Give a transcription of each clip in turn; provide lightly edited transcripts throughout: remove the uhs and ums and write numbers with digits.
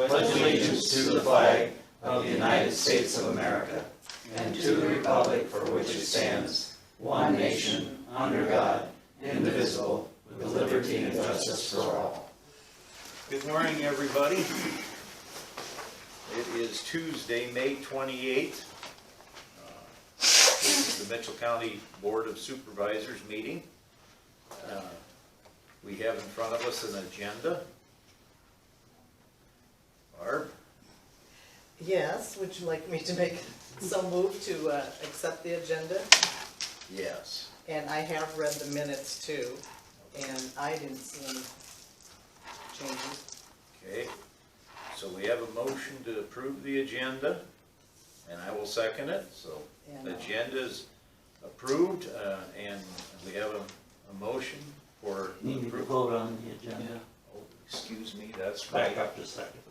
pledge allegiance to the flag of the United States of America and to the republic for which it stands, one nation, under God, indivisible, with liberty and justice for all. Good morning, everybody. It is Tuesday, May 28th. This is the Mitchell County Board of Supervisors meeting. We have in front of us an agenda. Barb? Yes, would you like me to make some move to accept the agenda? Yes. And I have read the minutes too, and I didn't see any changes. Okay. So we have a motion to approve the agenda, and I will second it. So the agenda is approved, and we have a motion for Need to approval. vote on the agenda. Oh, excuse me, that's right. Back up to second.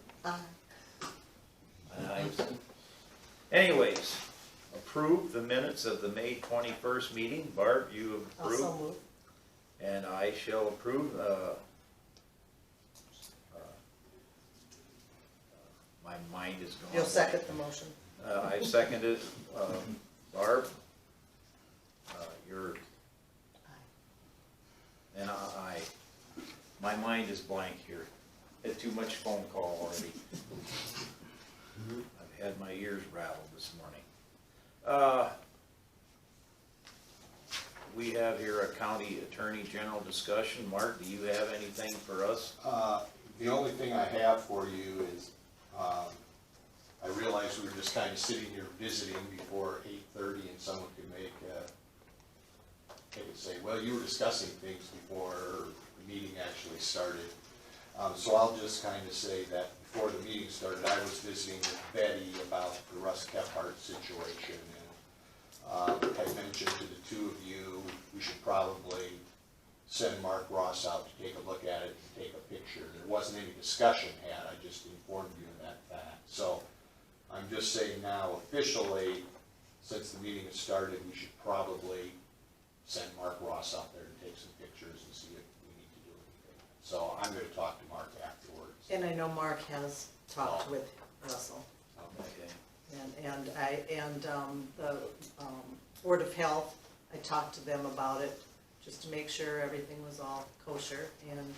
Anyways, approve the minutes of the May 21st meeting. Barb, you have approved. Also move. And I shall approve. My mind is going. You'll second the motion. I seconded, Barb. You're. And I. My mind is blank here. Had too much phone call already. I've had my ears rattled this morning. We have here a county attorney general discussion. Mark, do you have anything for us? The only thing I have for you is, I realized we were just kind of sitting here visiting before 8:30 and someone could they could say, well, you were discussing things before the meeting actually started. So I'll just kind of say that before the meeting started, I was visiting with Betty about the Russ Kephart situation, and I mentioned to the two of you, we should probably send Mark Ross out to take a look at it and take a picture. There wasn't any discussion had, I just informed you of that fact. So I'm just saying now officially, since the meeting has started, we should probably send Mark Ross out there and take some pictures and see if we need to do anything. So I'm going to talk to Mark afterwards. And I know Mark has talked with Russell. Okay. And the Board of Health, I talked to them about it, just to make sure everything was all kosher, and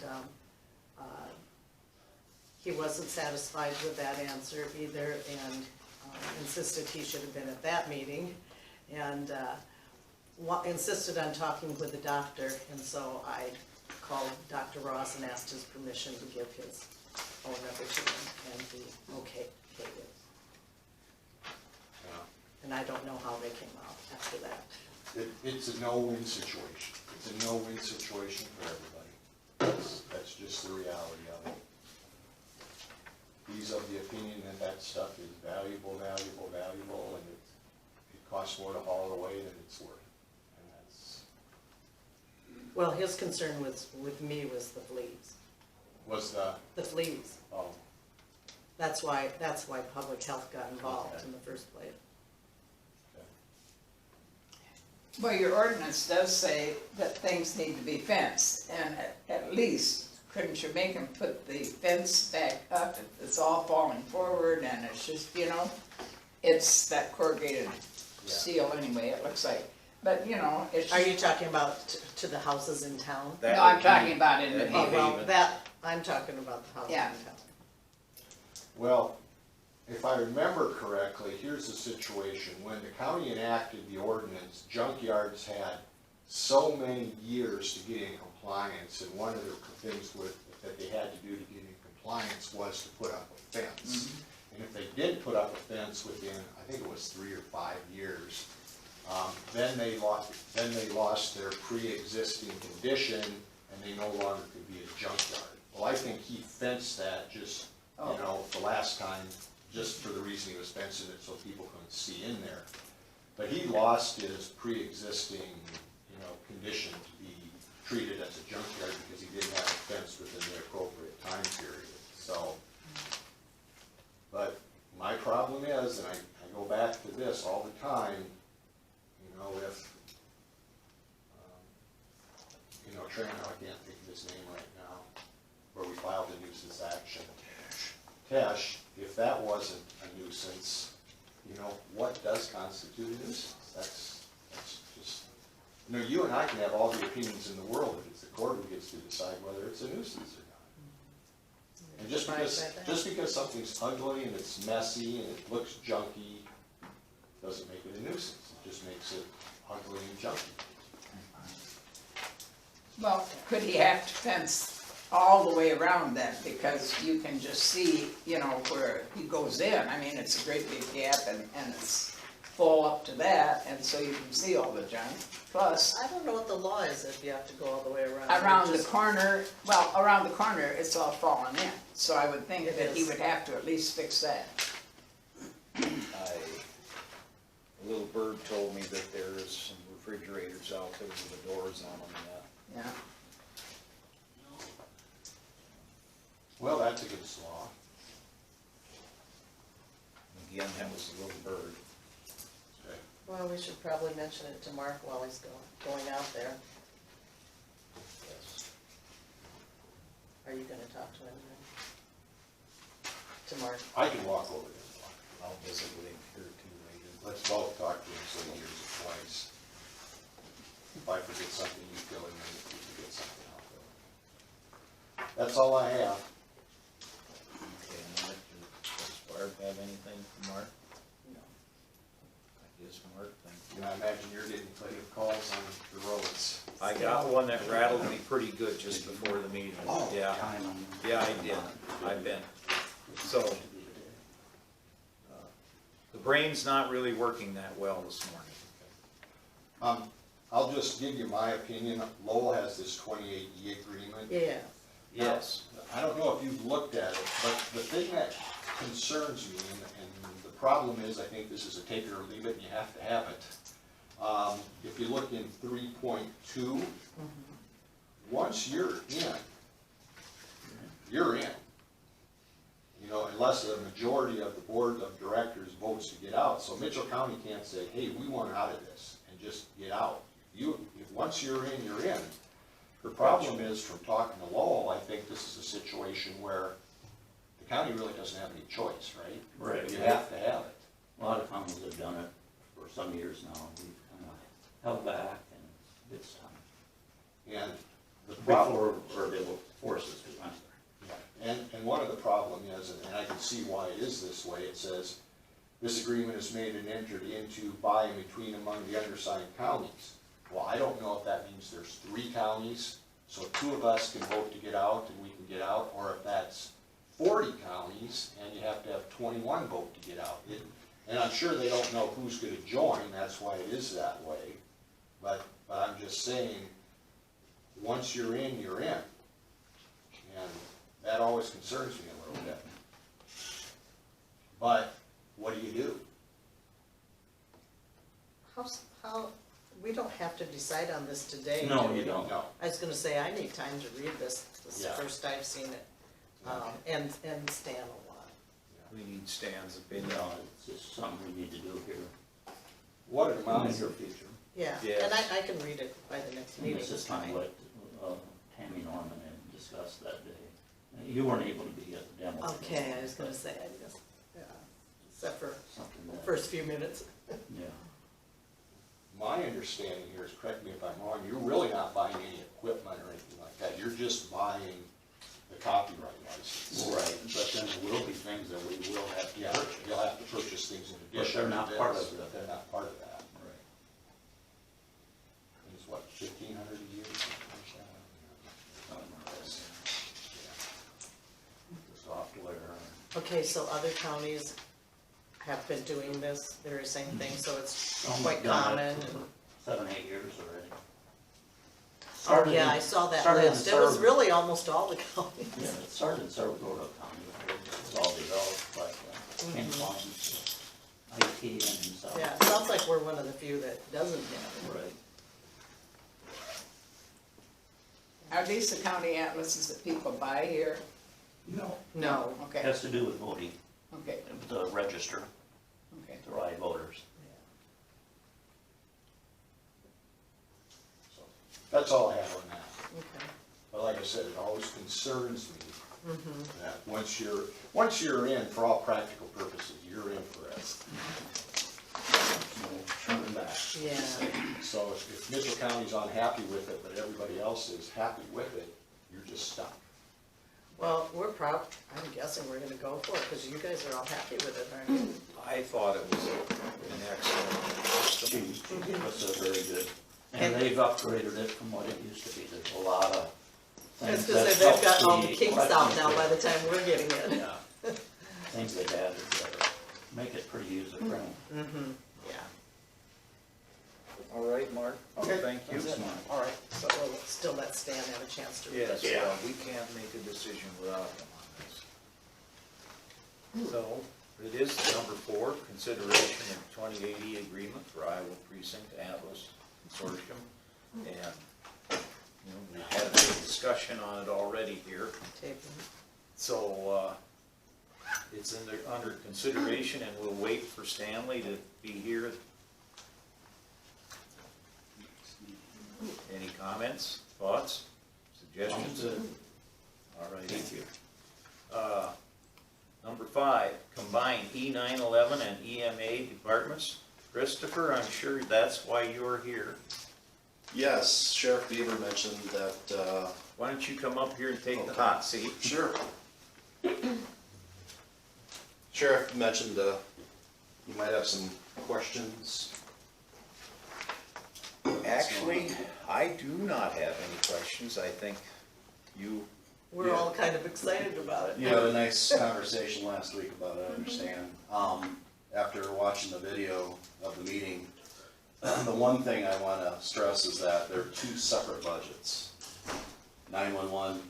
he wasn't satisfied with that answer either, and insisted he should have been at that meeting, and insisted on talking with the doctor, and so I called Dr. Ross and asked his permission to give his phone number to him, and he okayed it. And I don't know how they came out after that. It's a no-win situation. It's a no-win situation for everybody. That's just the reality of it. He's of the opinion that that stuff is valuable, and it costs more to haul it away than it's worth. And that's... Well, his concern with me was the fleas. Was the fleas. Oh. That's why public health got involved in the first place. Well, your ordinance does say that things need to be fenced, and at least, couldn't you make them put the fence back up if it's all falling forward and it's just, it's that corrugated steel anyway, it looks like. But, it's... Are you talking about to the houses in town? No, I'm talking about in the Oh, well, neighborhood. I'm talking about the houses in Yeah. town. Well, if I remember correctly, here's the situation. When the county enacted the ordinance, junkyards had so many years to get in compliance, and one of the things that they had to do to get in compliance was to put up a fence. Mm-hmm. And if they did put up a fence within, I think it was 3 or 5 years, then they lost their pre-existing condition, and they no longer could be a junkyard. Well, I think he fenced that just, the last time, just for the reason he was fencing it so people couldn't see in there. But he lost his pre-existing, condition to be treated as a junkyard because he didn't have a fence within the appropriate time period. So, but my problem is, and I go back to this all the time, if, Trano, I can't think of his name right now, where we filed a nuisance action. Tesh, if that wasn't a nuisance, you know, what does constitute a nuisance? That's just, you know, you and I can have all the opinions in the world, if it's the court who gets to decide whether it's a nuisance or not. And just because something's ugly and it's messy and it looks junky, doesn't make it a nuisance, it just makes it ugly and junky. Well, could he have to fence all the way around then, because you can just see, you know, where he goes in, I mean, it's a great big gap and it's full up to that, and so you can see all the junk, plus, I don't know what the law is if you have to go all the way around. around the Just- corner, well, around the corner, it's all fallen in, so I would think It that he is. would have to at least fix that. A little bird told me that there's some refrigerators out there with the doors on them and that. Yeah. Well, that's against the law. Again, that was a little bird. Okay. Well, we should probably mention it to Mark while he's going out there. Yes. Are you gonna talk to him then? To Mark? I can walk over there. I'll visit with him here too later. Let's both talk to him so he hears it twice. If I forget something, you fill in, and if you forget something, I'll fill in. That's all I have. Okay, and then does Barb have anything for Mark? No. I guess Mark, thank And I imagine you're getting plenty of calls on the roads. I got one that rattled me pretty good just before the meeting. Yeah, yeah, I did. I've been. So, the brain's not really working that well this morning. I'll just give you my opinion. Lowell has this 28E agreement. Yeah. Yes. I don't know if you've looked at it, but the thing that concerns me, and the problem is, I think this is a take it or leave it, and you have to have it. If you look in 3.2, once you're in, you're in. You know, unless a majority of the board of directors votes to get out. So Mitchell County can't say, hey, we want out of this, and just get out. Once you're in, you're in. The problem is, from talking to Lowell, I think this is a situation where the county really doesn't have any choice, right? Right. You have to have it. A lot of counties have done it for some years now, we've kind of held back, and it's time. And the problem, Before, or they will force us to, I'm sorry. and one of the problem is, and I can see why it is this way, it says, this agreement is made and entered into by and between among the undersigned counties. Well, I don't know if that means there's 3 counties, so 2 of us can vote to get out and we can get out, or if that's 40 counties and you have to have 21 vote to get out. And I'm sure they don't know who's gonna join, that's why it is that way. But I'm just saying, once you're in, you're in. And that always concerns me a little bit. But what do you do? How, we don't have to decide on this today. No, do we? you don't. No. I was gonna say, I need time to read this. This is the Yeah. first I've seen it. And Stan a lot. We need Stan's opinion. No, it's just something we need to do here What it in the amounts near future. Yeah, Yes. and I can read it by the next And meeting. this is It's kind fine. of what Tammy Norman had discussed that day. You weren't able to be at the demo. Okay, I was gonna say, I guess, yeah, except for Something the that, first few minutes. yeah. My understanding here is, correct me if I'm wrong, you're really not buying any equipment or anything like that, you're just buying the copyright license. Right, but then there will be things that we will have to Yeah, purchase. you'll have to purchase things in But addition they're to not this, part of but they're not part of that. Right. It's what, 1,500 a year, something like Something like this. that? The software. Okay, so other counties have been doing this, very same thing, so it's Some quite have done common. it for 7, 8 years already. Oh, Started yeah, in- I saw that started in list. It was Sarah- really almost all the counties. Yeah, it started in Saragordo County, where it was all developed by Ken IT and stuff. Yeah, it sounds like we're one of the few that doesn't have it. Right. Are these the county atlases that people buy here? No. No. Okay, Has to do with voting, okay, the register, okay. the right voters. So, That's all I have on that. Okay. But like I said, it always concerns me That once you're in, for all practical purposes, you're in forever. No turning back. Yeah. So if Mitchell County's unhappy with it, but everybody else is happy with it, you're just stuck. Well, I'm guessing we're gonna go for it, because you guys are all happy with it, aren't you? I thought it was an excellent system. That's a very good, and they've upgraded it from what it used to be. There's a lot of That's things because that they've help got all the the kinks out now by election. the time we're getting it. Yeah, things they've added that make it pretty user-friendly. Mm-hmm, yeah. All right, Mark? Okay. Thank you. That's mine. All right. But we'll still let Stan have a chance to read Yes, it. well, we can't make a decision without him on this. So, it is number 4, consideration of 2080 agreement for Iowa Precinct Atlas Consortium. And, you know, we've had a big discussion on it already here. Tape So, it's under consideration, and we'll wait for Stanley to be here. Any comments, thoughts, suggestions? All right, thank you. Number 5, combine E911 and EMA departments. Christopher, I'm sure that's why you're here. Yes, Sheriff Beaver mentioned that, Why don't you come up here and take the hot seat? sure. Sheriff mentioned, you might have some questions. Actually, I do not have any questions. I think you, We're all kind of excited about it. You had a nice conversation last week about it, I understand. After watching the video of the meeting, the one thing I wanna stress is that there are 2 separate budgets. 911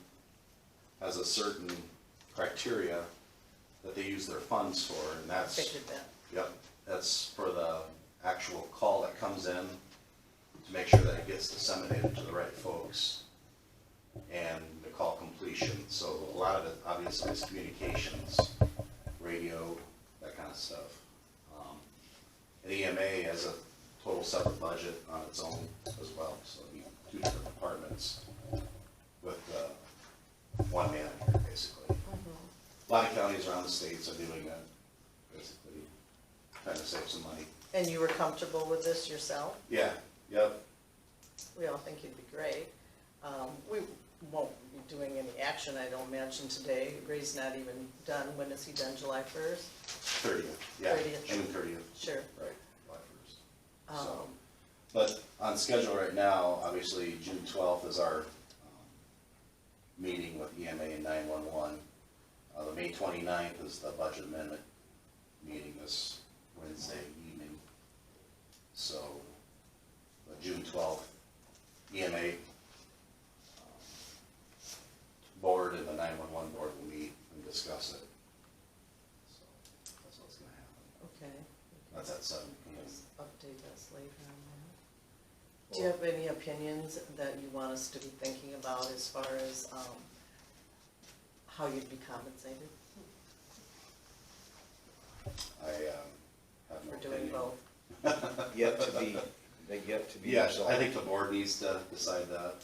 has a certain criteria that they use their funds for, and that's, Figured that. yep, that's for the actual call that comes in, to make sure that it gets disseminated to the right folks, and the call completion. So a lot of it obviously is communications, radio, that kind of stuff. And EMA has a total separate budget on its own as well, so it'd be 2 different departments with one manager, basically. A lot of counties around the states are doing that, basically, trying to save some money. And you were comfortable with this yourself? Yeah, yep. We all think you'd be great. We won't be doing any action, I don't imagine, today. Ray's not even done. When is he done? July 1st? 30th, yeah, 30th. June 30th, Sure. right, July 1st. So, Um, but on schedule right now, obviously, June 12th is our meeting with EMA and 911. The May 29th is the budget amendment meeting this Wednesday evening. So, June 12th, EMA board and the 911 board will meet and discuss it. So, that's what's gonna happen. Okay. That's at 7 p.m. Just update us later on that. Do you have any opinions that you want us to be thinking about as far as how you'd be compensated I have no for doing opinion. both? they get to be Yes, resolved. I think the board needs to decide that.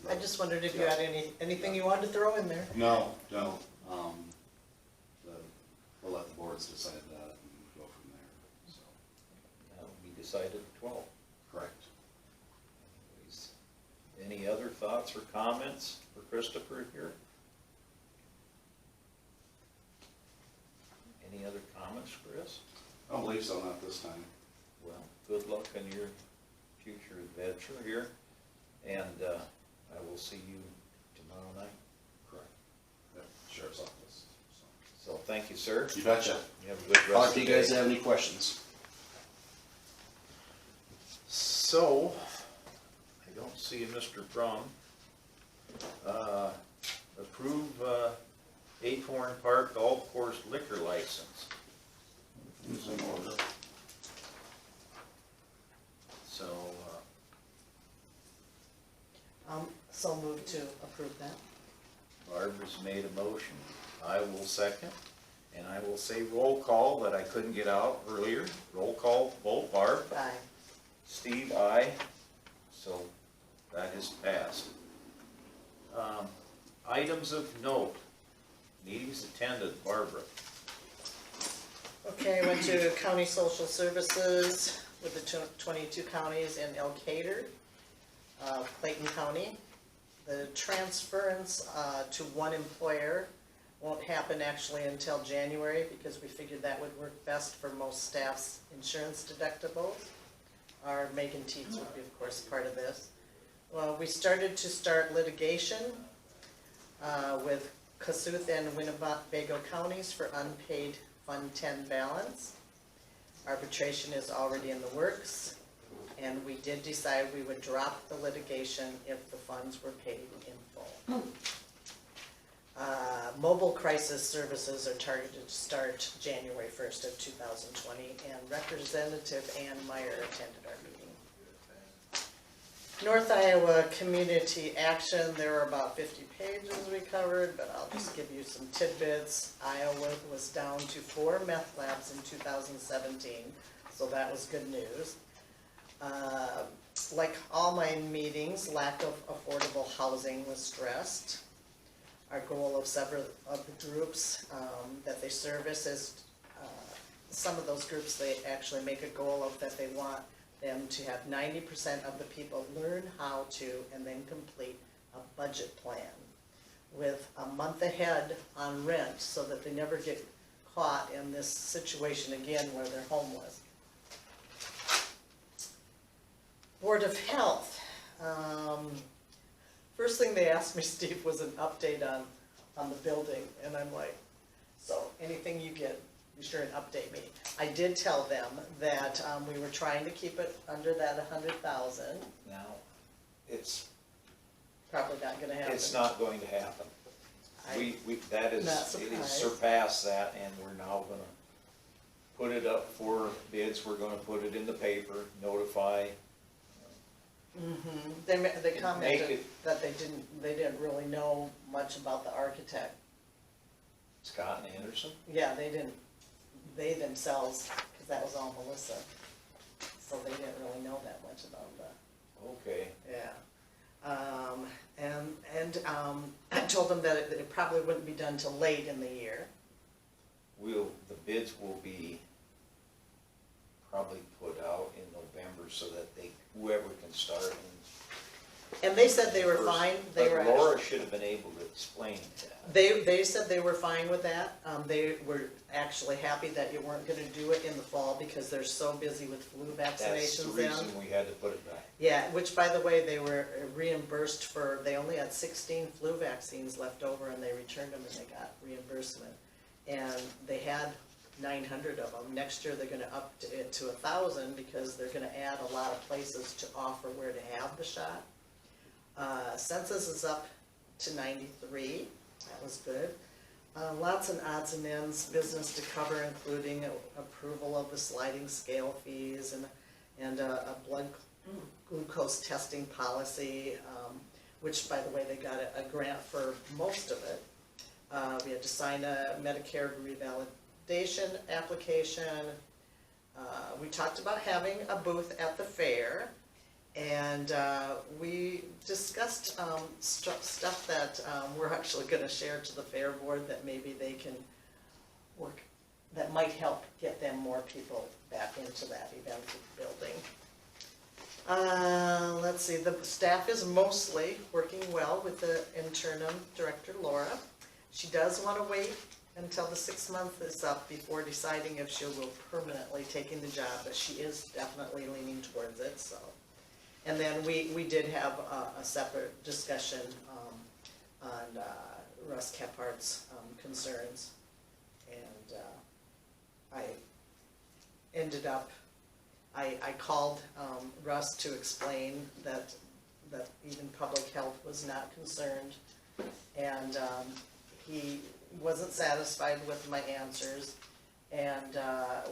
I just wondered if you had anything you wanted to throw in there. No, we'll let the boards decide that and go from there, so, That'll be decided at 12. correct. Anyways, any other thoughts or comments for Christopher here? Any other comments, Chris? I don't believe so, not this time. Well, good luck in your future adventure here, and I will see you tomorrow night. Correct. Yep, sheriff's office, So thank you, sir. so. You betcha. You have a good I'll rest if of you the guys day. have any questions. So, I don't see Mr. Crum. Approve Acorn Park Golf Course liquor license. It's in order. So, So move to approve that. Barbara's made a motion. I will second. And I will say roll call that I couldn't get out earlier. Roll call, vote Barb. Aye. Steve, aye. So that is passed. Items of note. Superintendent Barbara. Okay, I went to County Social Services with the 22 counties in Elkader, Clayton County. The transference to one employer won't happen actually until January because we figured that would work best for most staff's insurance deductibles. Our Megan Teets would be, of course, part of this. Well, we started litigation with Kasuth and Winnebago counties for unpaid Fund 10 balance. Arbitration is already in the works, and we did decide we would drop the litigation if the funds were paid in full. Mobile crisis services are targeted to start January 1st of 2020, and Representative Ann Meyer attended our meeting. North Iowa Community Action, there were about 50 pages we covered, but I'll just give you some tidbits. Iowa was down to 4 meth labs in 2017, so that was good news. Like all my meetings, lack of affordable housing was stressed. Our goal of several of the groups that they service is, some of those groups, they actually make a goal of that they want them to have 90% of the people learn how to and then complete a budget plan with a month ahead on rent so that they never get caught in this situation again where they're homeless. Board of Health. First thing they asked me, Steve, was an update on the building, and I'm like, so anything you get, be sure and update me. I did tell them that we were trying to keep it under that 100,000. Now, it's Probably not gonna happen. It's not going to happen. That is, Not it is surprised. surpassed that, and we're now gonna put it up for bids, we're gonna put it in the paper, notify. They commented it- that they didn't really know much about the architect. Scott and Anderson. Yeah, they themselves, because that was all Melissa, so they didn't really know that much about that. Okay, Yeah. I told them that it probably wouldn't be done till late in the year. the bids will be probably put out in November so that whoever can start in. And they said they were first. fine, But Laura should have been able to explain that. they said they were fine with that. They were actually happy that you weren't gonna do it in the fall because they're so busy with flu That's the vaccinations reason in. we had to put it back. Yeah, which by the way, they were reimbursed for, they only had 16 flu vaccines left over and they returned them and they got reimbursement. And they had 900 of them. Next year, they're gonna up it to 1,000 because they're gonna add a lot of places to offer where to have the shot. Census is up to 93, that was good. Lots and odds and ends, business to cover, including approval of the sliding scale fees and a blood glucose testing policy, which by the way, they got a grant for most of it. We had to sign a Medicare revalidation application. We talked about having a booth at the fair. And we discussed stuff that we're actually going to share to the fair board that maybe they can work, that might help get them more people back into that event building. Let's see, the staff is mostly working well with the interim director, Laura. She does want to wait until the 6 months is up before deciding if she will permanently taking the job, but she is definitely leaning towards it, so. And then we did have a separate discussion on Russ Kephardt's concerns. And I ended up, I called Russ to explain that even public health was not concerned. And he wasn't satisfied with my answers. And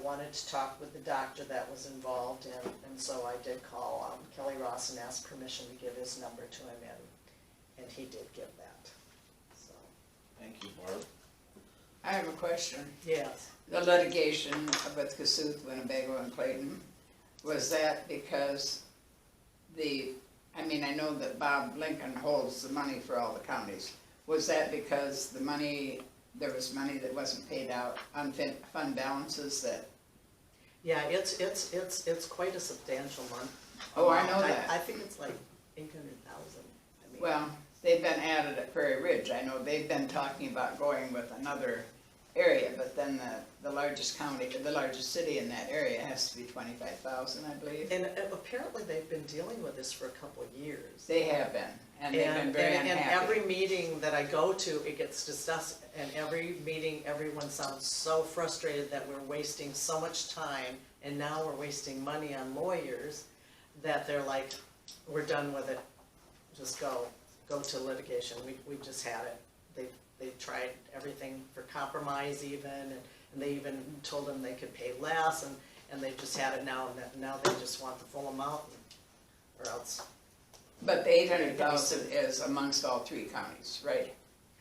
wanted to talk with the doctor that was involved, and so I did call Kelly Ross and ask permission to give his number to him, and he did give that, so. Thank you, Barb. I have a question. Yes. The litigation with Kasuth, Winnebago, and Clayton, was that because I know that Bob Lincoln holds the money for all the counties. Was that because the money there was money that wasn't paid out, fund balances that, Yeah, it's quite a substantial month. Oh, I know that. I think it's like 800,000. I mean, well, they've been added at Prairie Ridge. I know they've been talking about going with another area, but then the largest county, the largest city in that area has to be 25,000, I believe. And apparently they've been dealing with this for a couple of years. They have been, and they've been very And unhappy. every meeting that I go to, it gets discussed, and every meeting, everyone sounds so frustrated that we're wasting so much time, and now we're wasting money on lawyers, that they're like, we're done with it, just go to litigation, we just had it. They tried everything for compromise even, and they even told them they could pay less, and they've just had it now, and now they just want the full amount, or else. But the 800,000 is amongst all three counties, right?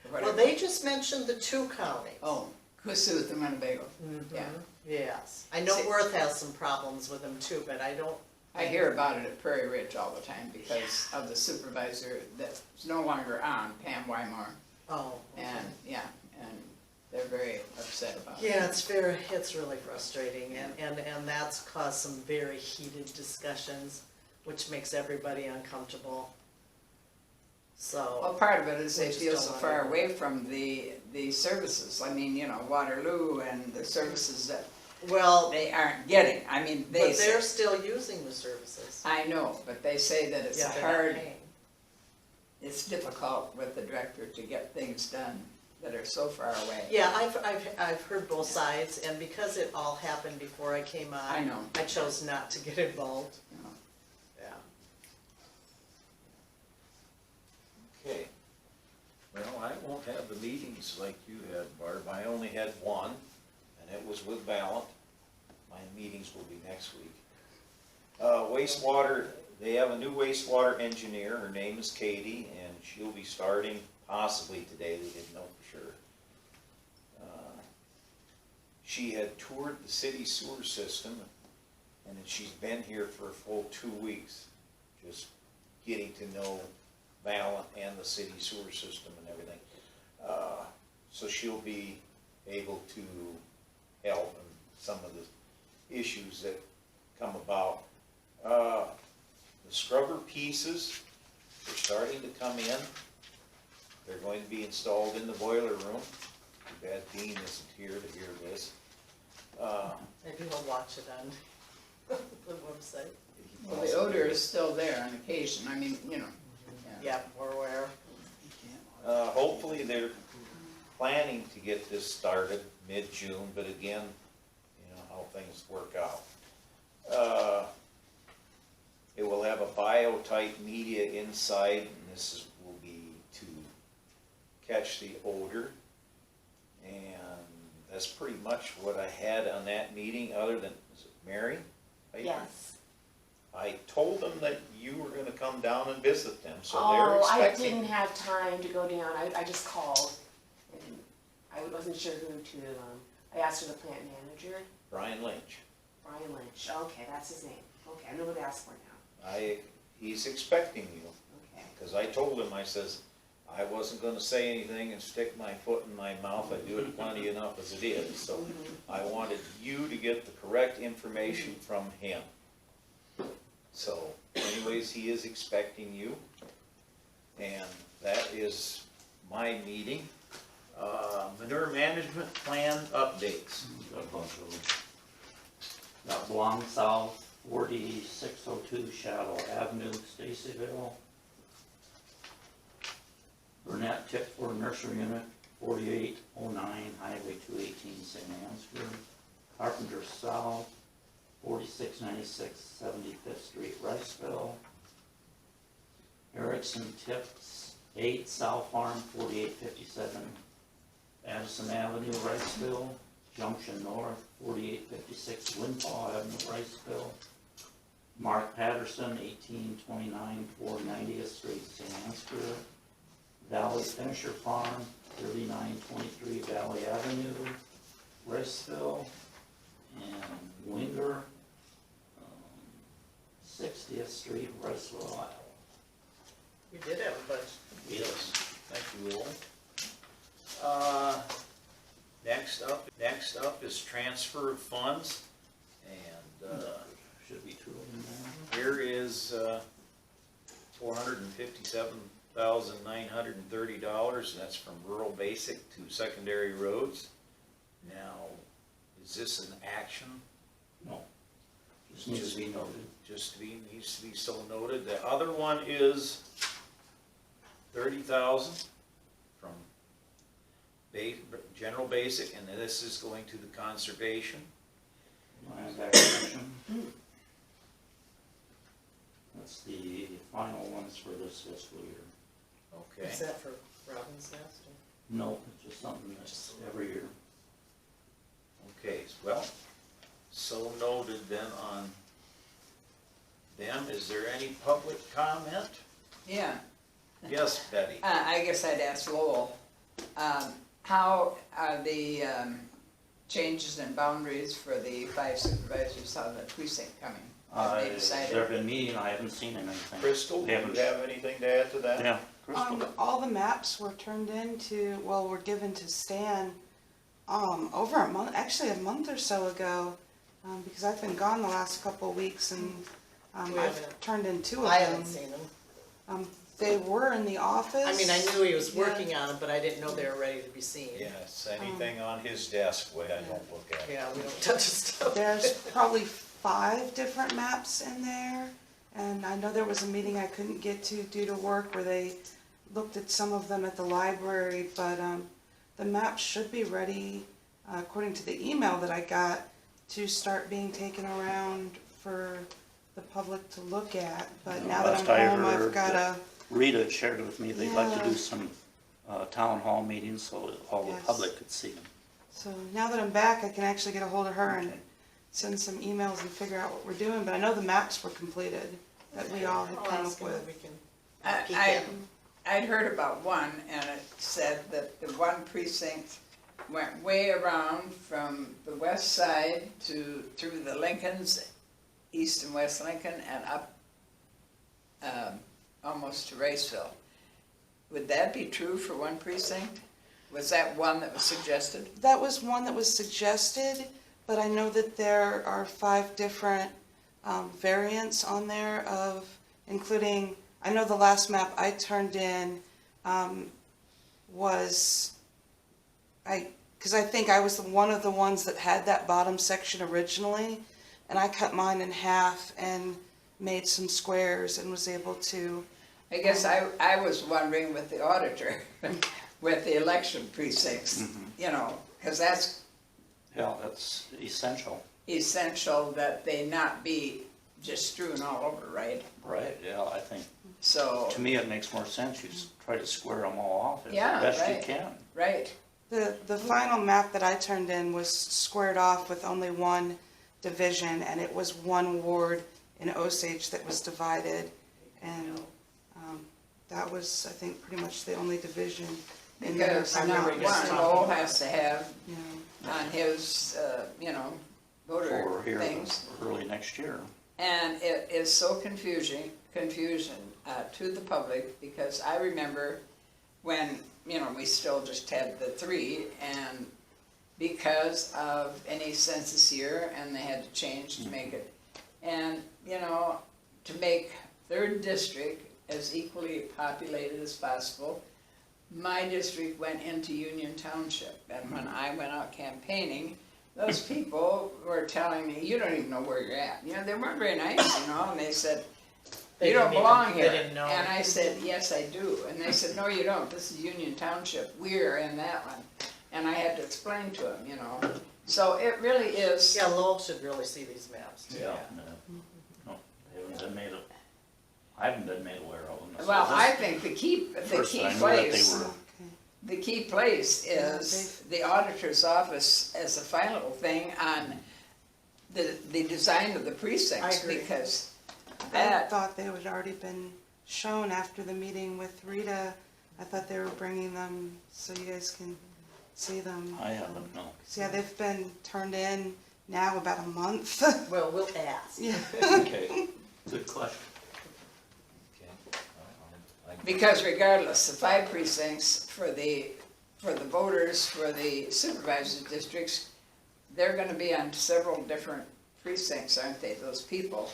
Or Well, whatever. they just mentioned the two counties. Oh, Kossuth and Winnebago. Yeah. Yes, I know See- Worth has some problems with them too, but I don't. I hear about it at Prairie Ridge all the time because of the supervisor that's no longer on, Pam Wymore. Oh. And, yeah, and they're very upset about it. Yeah, it's really frustrating, and that's caused some very heated discussions, which makes everybody uncomfortable. Well, So, part of it is We they just feel don't so want far it. away from the services. I mean, you know, Waterloo and the services that well, they aren't getting. I mean, they but say, they're still using the services. I know, but they say that it's Yeah, they're not hard, paying. it's difficult with the director to get things done that are so far away. Yeah, I've heard both sides, and because it all happened before I came on. I know. I chose not to get involved, You know. yeah. Okay. Well, I won't have the meetings like you had, Barb. I only had one, and it was with Valent. My meetings will be next week. Wastewater, they have a new wastewater engineer. Her name is Katie, and she'll be starting possibly today. They didn't know for sure. She had toured the city sewer system, and then she's been here for a full 2 weeks, just getting to know Valent and the city sewer system and everything. So she'll be able to help in some of the issues that come about. The scrubber pieces are starting to come in. They're going to be installed in the boiler room. Too bad Dean isn't here to hear this. Maybe we'll watch it on the website. Well, the odor is still there on occasion. I mean, you know. Yeah, we're aware. Hopefully they're planning to get this started mid-June, but again, you know how things work out. It will have a bio-type media inside, and this will be to catch the odor. And that's pretty much what I had on that meeting, other than, is it Mary? Yes. I told them that you were gonna come down and visit them, so they're Oh, I expecting. didn't have time to go down. I just called and I wasn't sure who to, I asked for the plant manager, Brian Lynch. Brian Lynch. Okay, that's his name. Okay, I know who to ask for now. He's expecting you, Okay. because I told him, I says, I wasn't gonna say anything and stick my foot in my mouth, I do it plenty enough as it is, so I wanted you to get the correct information from him. So anyways, he is expecting you, and that is my meeting. Manure management plan updates. Got a bunch of them. Got Blong South, 4602 Shadow Avenue, Stacyville. Burnett Tip for Nursery Unit, 4809 Highway 218, St. Ansgar. Carpenter South, 4696 75th Street, Riceville. Erickson Tips, 8 South Farm, 4857 Addison Avenue, Riceville. Junction North, 4856 Windfall Avenue, Riceville. Mark Patterson, 1829 490th Street, St. Ansgar. Valley Finisher Farm, 3923 Valley Avenue, Riceville. And Winger, 60th Street, Riceville, Iowa. We did have a bunch. Yes, thank you all. next up is transfer of funds. And Should be two of them there. here is $457,930. That's from rural basic to secondary roads. Now, is this an action? No. Just needs to be noted. Needs to be so noted. The other one is 30,000 from general basic, and this is going to the conservation. Land acquisition. That's the final ones for this fiscal year. Okay. Is that for Robin's Nest? No, it's just something that's every year. Okay, well, so noted then on them. Is there any public comment? Yeah. Yes, Betty? I guess I'd ask Lowell, how are the changes in boundaries for the 5 supervisors on the precinct coming? Have they decided? They've been meeting, I haven't seen anything. Crystal, do you have anything to add to that? Yeah, Crystal. All the maps were turned into, well, were given to Stan, over a month, actually a month or so ago, because I've been gone the last couple of weeks and, I've turned in 2 of them. I haven't seen them. They were in the office. I mean, I knew he was working on them, but I didn't know they were ready to be seen. Yes, anything on his desk, I don't look at it. Yeah, we don't touch his stuff. There's probably 5 different maps in there, and I know there was a meeting I couldn't get to due to work where they looked at some of them at the library, but the maps should be ready, according to the email that I got, to start being taken around for the public to look at. But now that Last I I'm home, I've heard got that a, Rita shared with me they'd like to do Yeah. some town hall meetings so all the Yes. public could see them. so now that I'm back, I can actually get a hold of her and Okay. send some emails and figure out what we're doing, but I know the maps were completed, that we all had I'll come ask up him if with. we can peek I- at them. I'd heard about one, and it said that the one precinct went way around from the west side through the Lincolns, east and west Lincoln, and up almost to Raceville. Would that be true for one precinct? Was that one that was suggested? That was one that was suggested, but I know that there are 5 different variants on there of, including, I know the last map I turned in was, because I think I was one of the ones that had that bottom section originally, and I cut mine in half and made some squares and was able to, I guess I was wondering with the auditor, with the election precincts, you know, because that's Yeah, that's essential. essential that they not be just strewn all over, right? Right, yeah, I think, So, to me, it makes more sense. You try to square them all off as Yeah, best you right. can. right, the final map that I turned in was squared off with only one division, and it was one ward in Osage that was divided, and that was, I think, pretty much the only division in there. because I now remember you just one talking Lowell about has to have You know, on his, you know, For voter here things. early next year. And it is so confusion to the public, because I remember when, you know, we still just had the 3, and because of any census year, and they had to change to make it, and, you know, to make 3rd district as equally populated as possible, my district went into Union Township, and when I went out campaigning, those people were telling me, you don't even know where you're at. You know, they weren't very nice, you know, and they said, They you don't didn't even- belong they here. didn't know. And I said, yes, I do. And they said, no, you don't. This is Union Township. We're in that one. And I had to explain to them, you know. So it really is. Yeah, Lowell should really see these maps too. Yeah. No, they haven't been made, I haven't been made aware of them. So Well, this- I think the key First, I knew that they place, were- okay. the key place is the auditor's office as a final thing on the design of the precincts. I agree. Because I that, thought they had already been shown after the meeting with Rita. I thought they were bringing them so you guys can see them. I haven't, no. So yeah, they've been turned in now about a month. Well, we'll ask. Yeah. Okay, good question. Okay. because regardless, the 5 precincts for the for the voters, for the supervisor districts, they're gonna be on several different precincts, aren't they, those people?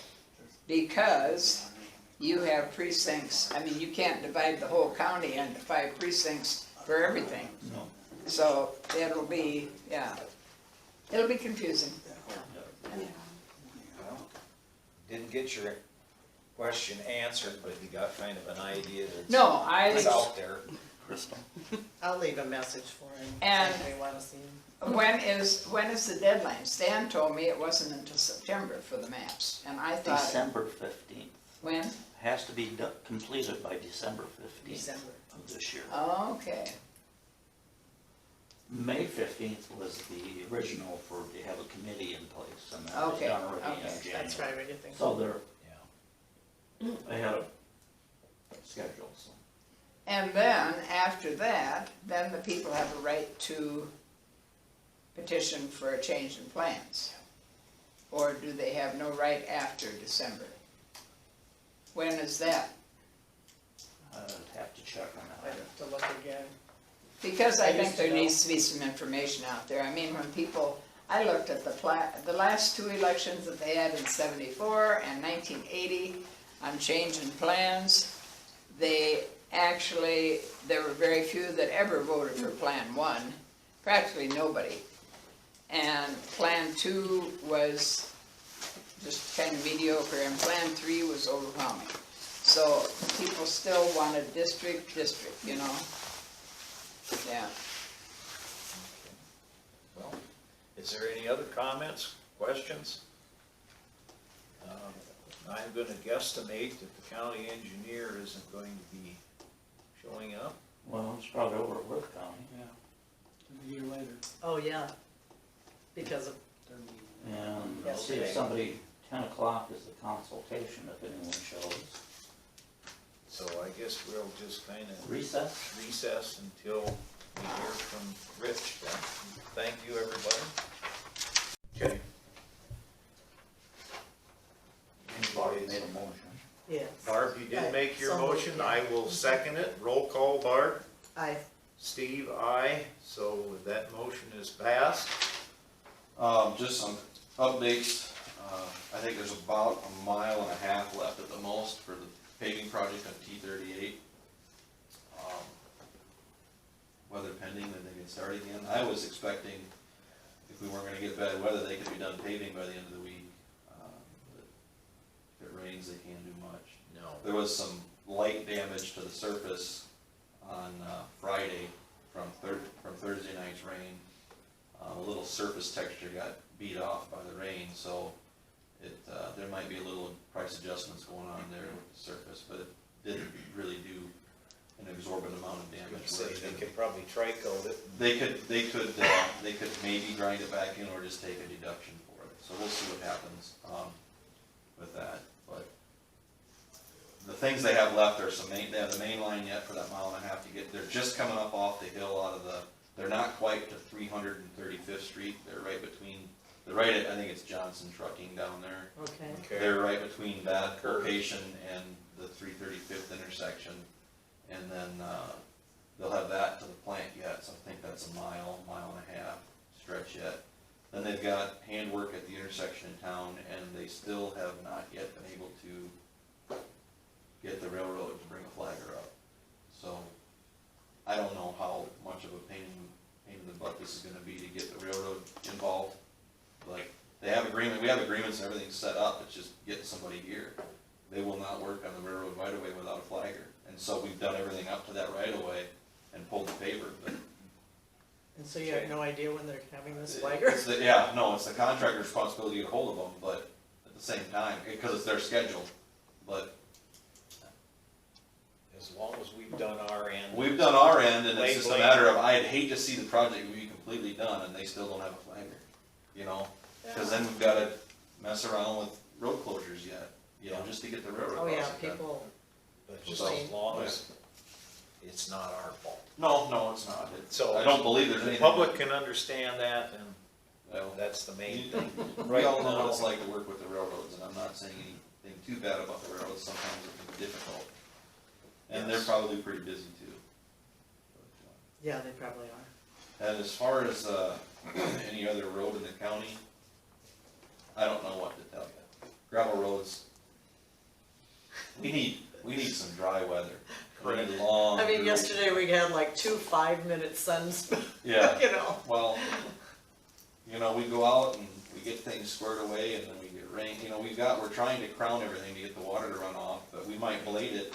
Because you have precincts, I mean, you can't divide the whole county into 5 precincts for everything. No. So it'll be, yeah, it'll be confusing. Well, didn't get your question answered, but you got kind of an idea No, that's out there. Crystal. I'll leave a message for him And- if they wanna see him. when is the deadline? Stan told me it wasn't until September for the maps, and I thought, December 15th. when? Has to be completed by December 15th December. of this year. Okay, May 15th was the original for, to have a committee in place, and that was Okay, done already in okay. January. That's right, what do you think? So they're Yeah. ahead of schedule, so. and then, after that, then the people have a right to petition for a change in plans? Or do they have no right after December? When is that? I'd have to check on I'd that. have to look again. Because I I think used to there know. needs to be some information out there. I mean, when people, I looked at the last 2 elections that they had in 74 and 1980 on changing plans. They actually, there were very few that ever voted for Plan 1, practically nobody. And Plan 2 was just kind of mediocre, and Plan 3 was overwhelming. So people still wanted district, you know? Yeah. Well, is there any other comments, questions? I'm gonna guesstimate that the county engineer isn't going to be showing up. Well, it's probably over at Worth County. A year later, Oh, yeah, because of, they're meeting. And Yes, see if today. somebody, 10 o'clock is the consultation, if anyone shows. So I guess we'll just kind of Recess? recess until we hear from Rich then. Thank you, everybody. Okay. Anybody made a motion? yes. Barb, you did make your So moved, motion. yeah. I will second it. Roll call, Barb. Steve, Aye. So that motion is passed. Just some updates. I think there's about 1.5 miles left at the most for the paving project on T38. Weather pending, then they get started again. I was expecting, if we weren't gonna get bad weather, they could be done paving by the end of the week. But if it rains, they can't do much. No. There was some light damage to the surface on Friday from Thursday night's rain. A little surface texture got beat off by the rain, so there might be a little price adjustments going on there with the surface, but it didn't really do an exorbitant amount of damage. Say they could probably tri-coat it. They could maybe grind it back in or just take a deduction for it. So we'll see what happens with that. But the things they have left are they have the main line yet for that 1.5 miles to get. They're just coming up off the hill out of they're not quite to 335th Street. They're right between, I think it's Johnson Trucking down there. okay. They're right between that location and the 335th intersection. And then they'll have that to the plant yet, so I think that's 1.5 miles stretch yet. Then they've got handwork at the intersection in town, and they still have not yet been able to get the railroad to bring a flagger up. So I don't know how much of a pain in the butt this is gonna be to get the railroad involved. Like, we have agreements and everything's set up, it's just getting somebody here. They will not work on the railroad right away without a flagger. And so we've done everything up to that right of way and pulled the paper, but. And so you have no idea when they're having this flagger? It's the contractor's responsibility to get hold of them, but at the same time, because it's their schedule, but. As long as we've done our end. We've done our end, and it's just a Labeling. matter of, I'd hate to see the project be completely done and they still don't have a flagger, you know? Cause then we've gotta mess around with road closures yet, you know, just to get the railroad Oh, yeah, crossing done. people, But just So- as long as it's not our fault. No, it's not. So I don't believe there's The anything. public can understand that, and Well, that's the main thing. we all know what it's like to work with the railroads, and I'm not saying anything too bad about the railroads, sometimes it can be difficult. And they're Yes. probably pretty busy too. Yeah, they probably are. And as far as, any other road in the county, I don't know what to tell you. Gravel roads, we need some dry weather. We need long. I mean, grooves. yesterday we had like 2 5-minute suns, Yeah, you know. well, we go out and we get things squared away and then we get rain, we're trying to crown everything to get the water to run off, but we might blade it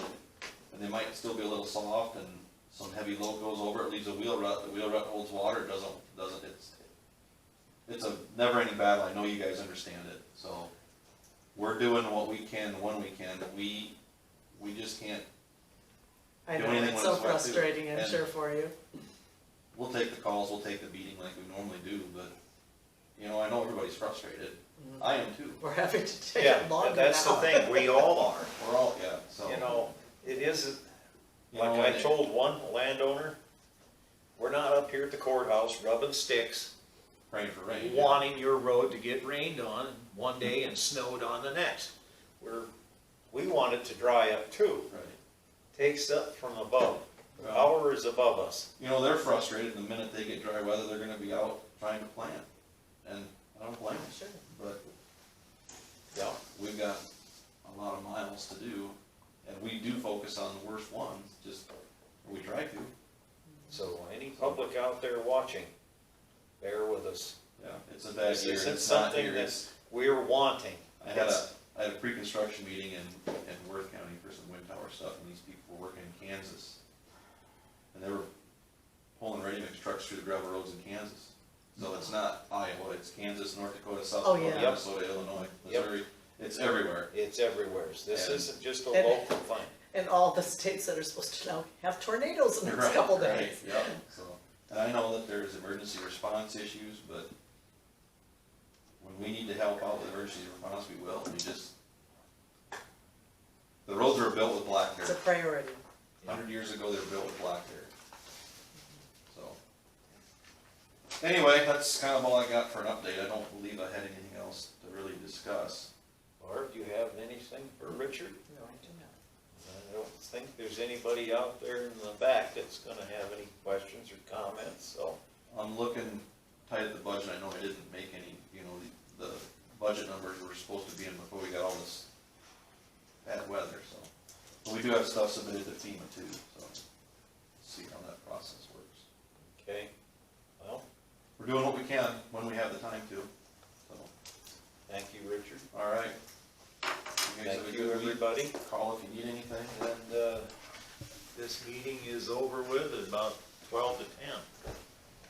and they might still be a little soft and some heavy load goes over it, leaves a wheel rut, the wheel rut holds water, it doesn't, it's a never-ending battle, I know you guys understand it, so we're doing what we can when we can, we just can't. I Do know, anything it's when so it's wet, too. frustrating, I'm And- sure for you. We'll take the calls, we'll take the beating like we normally do, but, I know everybody's frustrated. I am too. We're having to take Yeah, it longer and now. that's the thing, we all are. We're all, yeah, so. It isn't, You like know, I and- told one landowner, we're not up here at the courthouse rubbing sticks, Praying for rain. wanting your road to get rained on one day and snowed on the next. We want it to dry up too. Right. Takes up from above. The Well- power is above us. They're frustrated, the minute they get dry weather, they're gonna be out trying to plant. And I don't blame them, Sure. but Yeah. we've got a lot of miles to do, and we do focus on the worst ones, we try to. So any public out there watching, bear with us. Yeah, it's a bad This year. isn't It's not something here. that It's- we're wanting. I had a pre-construction meeting in Worth County for some wind tower stuff, and these people were working in Kansas. And they were pulling ready-mix trucks through the gravel roads in Kansas. So it's not Iowa, it's Kansas, North Dakota, South Oh, Dakota, yeah. Minnesota, Illinois, Yep. Missouri. It's everywhere. It's everywhere. This And- isn't just a And- local thing. And all the states that are supposed to now have tornadoes in the next Right, couple right, days. Yep, so, and I know that there's emergency response issues, but when we need to help out with emergency response, we will, the roads were built with black It's a dirt. priority. 100 years ago, they were built with black dirt. So, anyway, that's kind of all I got for an update. I don't believe I had anything else to really discuss. Barb, do you have anything for Richard? No, I do not. I don't think there's anybody out there in the back that's gonna have any questions or comments, so. I'm looking tight at the budget. I know I didn't make any, the budget numbers were supposed to be in before we got all this bad weather, so. But we do have stuff submitted to FEMA too, so let's see how that process works. Okay, well, We're doing what we can when we have the time to, so, thank you, Richard. all right. You guys have a Thank good you, week. everybody. Call if you need anything. And, this meeting is over with at about 12 to 10.